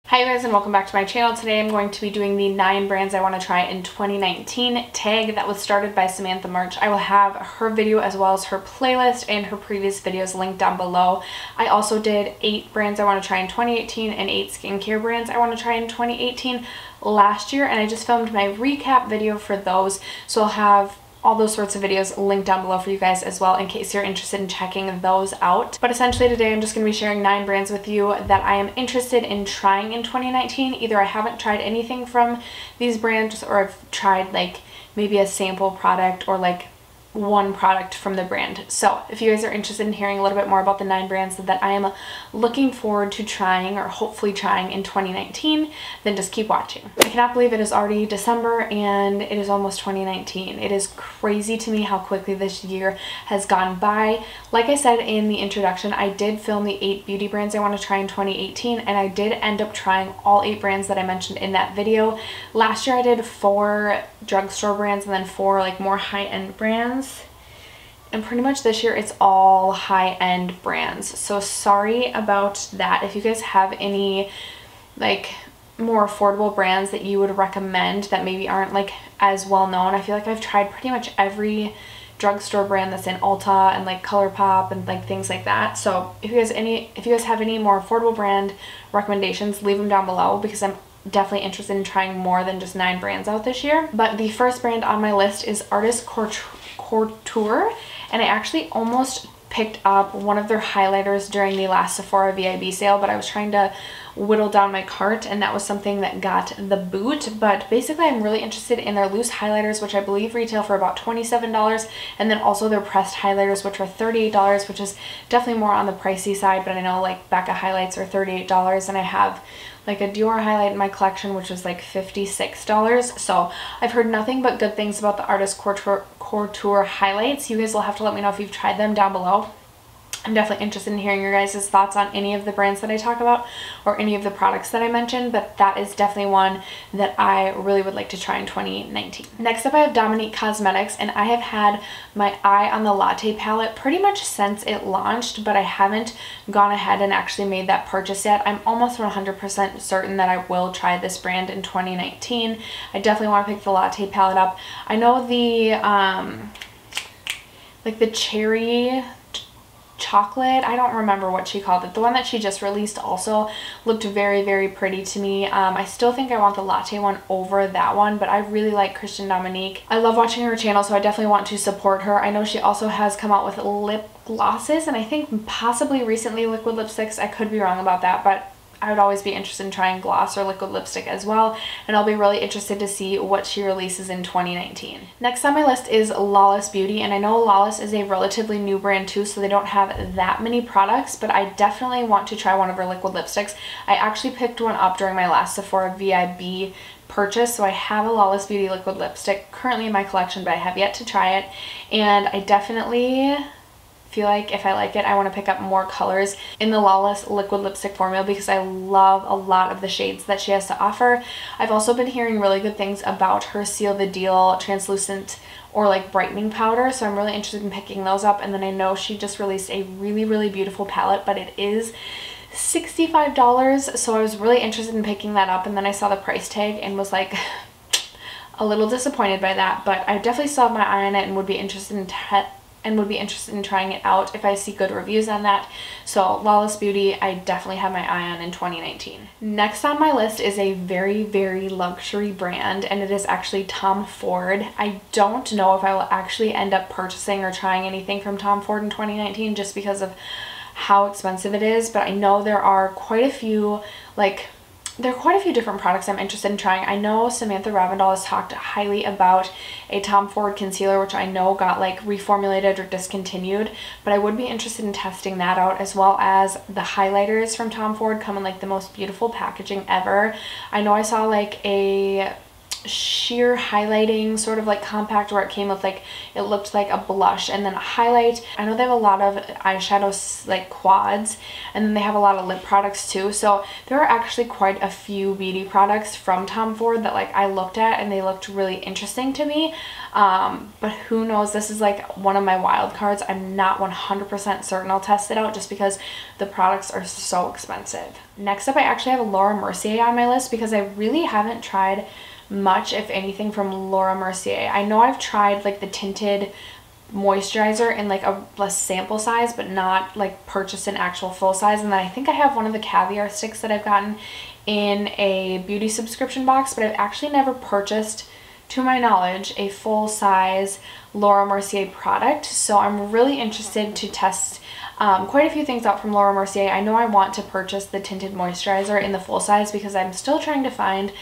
Hi guys, and welcome back to my channel. Today I'm going to be doing the 9 brands I want to try in 2019 tag that was started by Samantha March. I will have her video as well as her playlist and her previous videos linked down below. I also did 8 brands I want to try in 2018 and 8 skincare brands I want to try in 2018 last year, and I just filmed my recap video for those, so I'll have all those sorts of videos linked down below for you guys as well in case you're interested in checking those out. But essentially today I'm just going to be sharing 9 brands with you that I am interested in trying in 2019. Either I haven't tried anything from these brands or I've tried like maybe a sample product or like one product from the brand. So if you guys are interested in hearing a little bit more about the 9 brands that I am looking forward to trying or hopefully trying in 2019, then just keep watching. I cannot believe it is already December and it is almost 2019. It is crazy to me how quickly this year has gone by. Like I said in the introduction, I did film the 8 beauty brands I want to try in 2018, and I did end up trying all 8 brands that I mentioned in that video. Last year I did 4 drugstore brands and then 4 like more high-end brands. And pretty much this year it's all high-end brands. So sorry about that. If you guys have any like more affordable brands that you would recommend that maybe aren't like as well known. I feel like I've tried pretty much every drugstore brand that's in Ulta and like ColourPop and like things like that. So if you guys have any more affordable brand recommendations, leave them down below because I'm definitely interested in trying more than just 9 brands out this year. But the first brand on my list is Artist Couture, and I actually almost picked up one of their highlighters during the last Sephora VIB sale, but I was trying to whittle down my cart and that was something that got the boot. But basically I'm really interested in their loose highlighters, which I believe retail for about $27, and then also their pressed highlighters, which are $38, which is definitely more on the pricey side, but I know like Becca highlights are $38, and I have like a Dior highlight in my collection which was like $56. So I've heard nothing but good things about the Artist Couture highlights. You guys will have to let me know if you've tried them down below. I'm definitely interested in hearing your guys' thoughts on any of the brands that I talk about or any of the products that I mentioned, but that is definitely one that I really would like to try in 2019. Next up I have Dominique Cosmetics, and I have had my eye on the Latte palette pretty much since it launched, but I haven't gone ahead and actually made that purchase yet. I'm almost 100% certain that I will try this brand in 2019. I definitely want to pick the Latte palette up. I know the like the cherry chocolate, I don't remember what she called it, the one that she just released also looked very, very pretty to me. I still think I want the latte one over that one, but I really like Christian Dominique. I love watching her channel, so I definitely want to support her. I know she also has come out with lip glosses and I think possibly recently liquid lipsticks. I could be wrong about that, but I would always be interested in trying gloss or liquid lipstick as well, and I'll be really interested to see what she releases in 2019. Next on my list is Lawless Beauty, and I know Lawless is a relatively new brand too, so they don't have that many products, but I definitely want to try one of her liquid lipsticks. I actually picked one up during my last Sephora VIB purchase, so I have a Lawless Beauty liquid lipstick currently in my collection, but I have yet to try it, and I definitely feel like if I like it, I want to pick up more colors in the Lawless liquid lipstick formula because I love a lot of the shades that she has to offer. I've also been hearing really good things about her Seal the Deal translucent or like brightening powder, so I'm really interested in picking those up. And then I know she just released a really, really beautiful palette, but it is $65, so I was really interested in picking that up, and then I saw the price tag and was like a little disappointed by that, but I definitely still have my eye on it and would be interested in trying it out if I see good reviews on that. So Lawless Beauty, I definitely have my eye on in 2019. Next on my list is a very, very luxury brand, and it is actually Tom Ford. I don't know if I will actually end up purchasing or trying anything from Tom Ford in 2019 just because of how expensive it is, but I know there are quite a few different products I'm interested in trying. I know Samantha Ravindal has talked highly about a Tom Ford concealer, which I know got like reformulated or discontinued, but I would be interested in testing that out, as well as the highlighters from Tom Ford come in like the most beautiful packaging ever. I know I saw like a sheer highlighting sort of like compact where it came with like, it looked like a blush and then a highlight. I know they have a lot of eyeshadows like quads, and then they have a lot of lip products too. So there are actually quite a few beauty products from Tom Ford that like I looked at and they looked really interesting to me. But who knows, this is like one of my wild cards. I'm not 100% certain I'll test it out just because the products are so expensive. Next up, I actually have Laura Mercier on my list because I really haven't tried much, if anything, from Laura Mercier. I know I've tried like the tinted moisturizer in like a less sample size, but not like purchased an actual full size. And then I think I have one of the caviar sticks that I've gotten in a beauty subscription box, but I've actually never purchased, to my knowledge, a full size Laura Mercier product. So I'm really interested to test quite a few things out from Laura Mercier. I know I want to purchase the tinted moisturizer in the full size because I'm still trying to find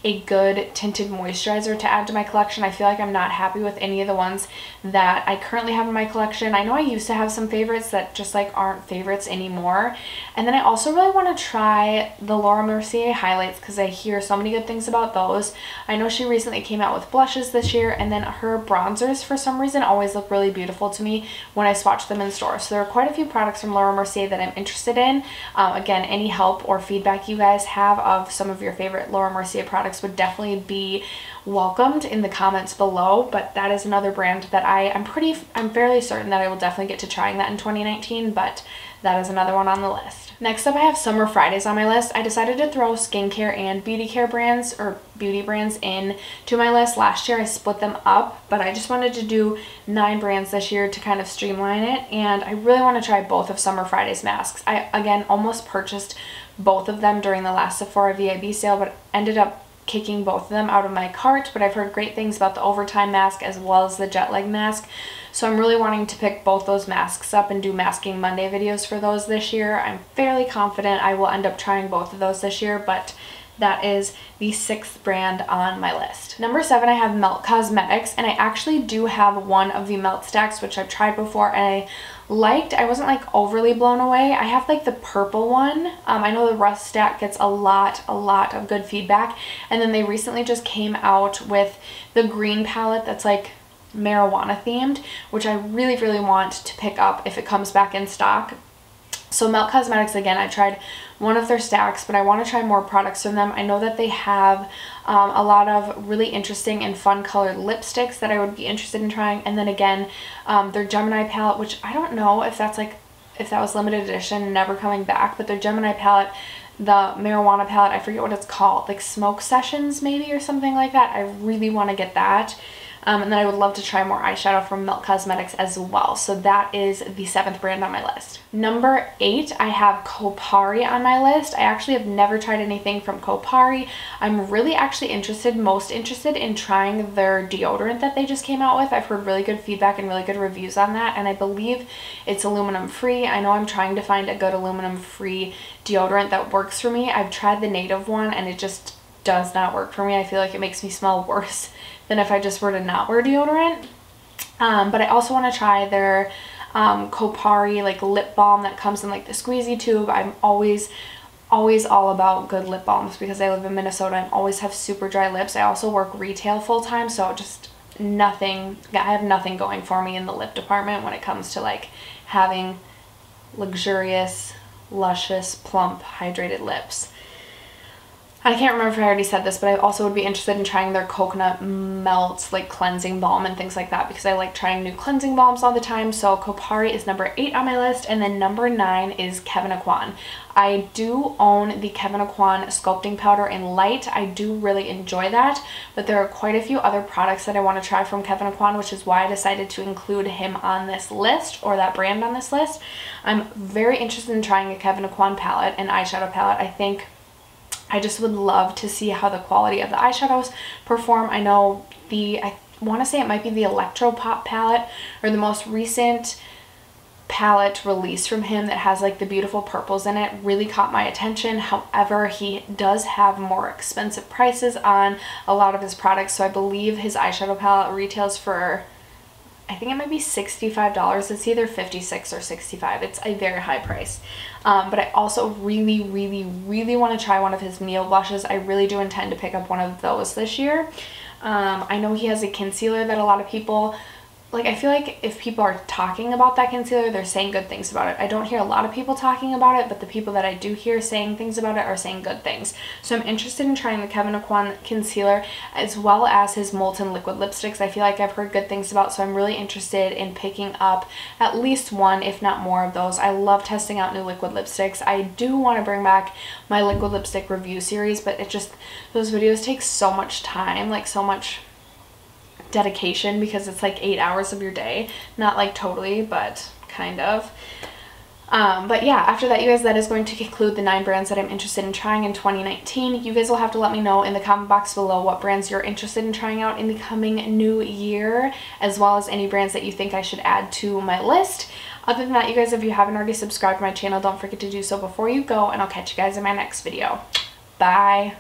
a good tinted moisturizer to add to my collection. I feel like I'm not happy with any of the ones that I currently have in my collection. I know I used to have some favorites that just like aren't favorites anymore. And then I also really want to try the Laura Mercier highlights because I hear so many good things about those. I know she recently came out with blushes this year, and then her bronzers for some reason always look really beautiful to me when I swatch them in store. So there are quite a few products from Laura Mercier that I'm interested in. Again, any help or feedback you guys have of some of your favorite Laura Mercier products would definitely be welcomed in the comments below. But that is another brand that I'm fairly certain that I will definitely get to trying that in 2019, but that is another one on the list. Next up, I have Summer Fridays on my list. I decided to throw skincare and beauty care brands or beauty brands in to my list. Last year I split them up, but I just wanted to do 9 brands this year to kind of streamline it, and I really want to try both of Summer Fridays masks. I again almost purchased both of them during the last Sephora VIB sale, but ended up kicking both of them out of my cart. But I've heard great things about the overtime mask as well as the jet lag mask, so I'm really wanting to pick both those masks up and do Masking Monday videos for those this year. I'm fairly confident I will end up trying both of those this year, but that is the 6th brand on my list. Number 7, I have Melt Cosmetics, and I actually do have one of the Melt stacks, which I've tried before and I liked. I wasn't like overly blown away. I have like the purple one. I know the Rust stack gets a lot of good feedback, and then they recently just came out with the green palette that's like marijuana themed, which I really want to pick up if it comes back in stock. So Melt Cosmetics, again, I tried one of their stacks, but I want to try more products from them. I know that they have a lot of really interesting and fun colored lipsticks that I would be interested in trying. And then again, their Gemini palette, which I don't know if that's like, if that was limited edition, never coming back, but their Gemini palette, the marijuana palette, I forget what it's called, like Smoke Sessions maybe or something like that. I really want to get that. And then I would love to try more eyeshadow from Melt Cosmetics as well. So that is the 7th brand on my list. Number 8, I have Kopari on my list. I actually have never tried anything from Kopari. I'm really actually most interested in trying their deodorant that they just came out with. I've heard really good feedback and really good reviews on that, and I believe it's aluminum free. I know I'm trying to find a good aluminum free deodorant that works for me. I've tried the native one and it just does not work for me. I feel like it makes me smell worse than if I just were to not wear deodorant. But I also want to try their Kopari like lip balm that comes in like the squeezy tube. I'm always all about good lip balms because I live in Minnesota and always have super dry lips. I also work retail full-time, so just I have nothing going for me in the lip department when it comes to like having luxurious, luscious, plump, hydrated lips. I can't remember if I already said this, but I also would be interested in trying their coconut melt like cleansing balm and things like that because I like trying new cleansing balms all the time. So Kopari is number 8 on my list, and then number 9 is Kevyn Aucoin. I do own the Kevyn Aucoin sculpting powder in light. I do really enjoy that, but there are quite a few other products that I want to try from Kevyn Aucoin, which is why I decided to include him on this list, or that brand on this list. I'm very interested in trying a Kevyn Aucoin palette, an eyeshadow palette. I just would love to see how the quality of the eyeshadows perform. I know I want to say it might be the Electro Pop palette, or the most recent palette release from him that has like the beautiful purples in it, really caught my attention. However, he does have more expensive prices on a lot of his products, so I believe his eyeshadow palette retails for I think it might be $65. It's either $56 or $65. It's a very high price. But I also really want to try one of his Neo blushes. I really do intend to pick up one of those this year. I know he has a concealer that a lot of people, like, I feel like if people are talking about that concealer, they're saying good things about it. I don't hear a lot of people talking about it, but the people that I do hear saying things about it are saying good things. So I'm interested in trying the Kevyn Aucoin concealer as well as his Molten liquid lipsticks. I feel like I've heard good things about, so I'm really interested in picking up at least one, if not more, of those. I love testing out new liquid lipsticks. I do want to bring back my liquid lipstick review series, but it just, those videos take so much time, like so much dedication, because it's like 8 hours of your day. Not like totally, but kind of. But yeah, after that, you guys, that is going to conclude the 9 brands that I'm interested in trying in 2019. You guys will have to let me know in the comment box below what brands you're interested in trying out in the coming new year, as well as any brands that you think I should add to my list. Other than that, you guys, if you haven't already subscribed to my channel, don't forget to do so before you go, and I'll catch you guys in my next video. Bye!